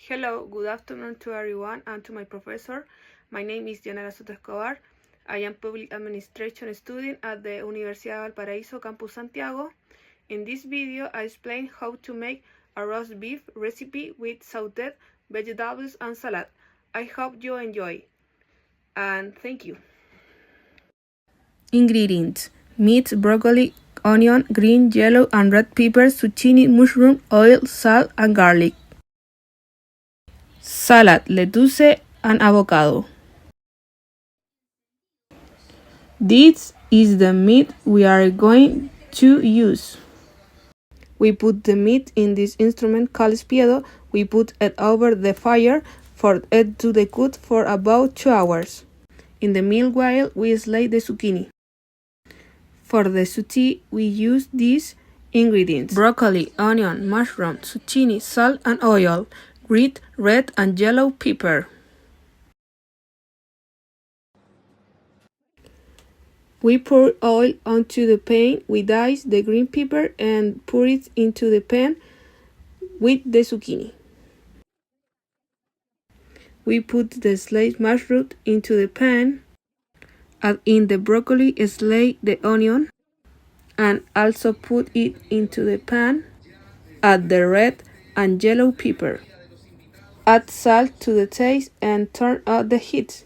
Hello, good afternoon to everyone and to my professor. My name is Diana Soto Escobar. I am Public Administration student at the Universidad de Valparaíso, Campus Santiago. In this video, I explain how to make a roast beef recipe with sautéed vegetables and salad. I hope you enjoy, and thank you. Ingredients: meat, broccoli, onion, green, yellow, and red peppers, zucchini, mushroom, oil, salt, and garlic. Salad, lettuce, and avocado. This is the meat we are going to use. We put the meat in this instrument called espiedo. We put it over the fire for it to cook for about 2 hours. In the meanwhile, we slide the zucchini. For the sauté, we use these ingredients: broccoli, onion, mushroom, zucchini, salt, and oil, green, red, and yellow pepper. We pour oil onto the pan. We dice the green pepper and pour it into the pan with the zucchini. We put the sliced mushroom into the pan. Add in the broccoli, slide the onion, and also put it into the pan. Add the red and yellow pepper. Add salt to the taste and turn out the heat.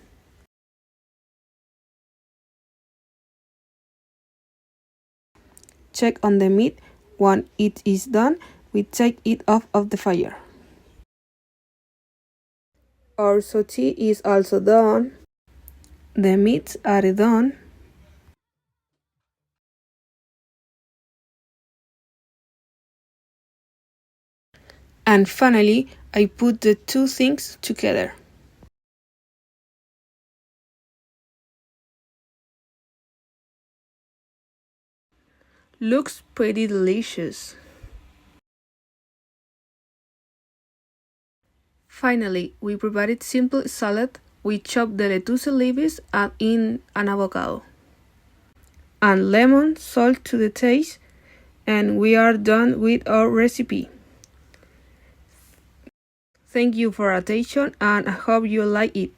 Check on the meat. When it is done, we take it off of the fire. Our sauté is also done. The meats are done. And finally, I put the two things together. Looks pretty delicious. Finally, we prepared simple salad. We chop the lettuce leaves, add in an avocado, and lemon, salt to the taste, and we are done with our recipe. Thank you for attention, and I hope you like it.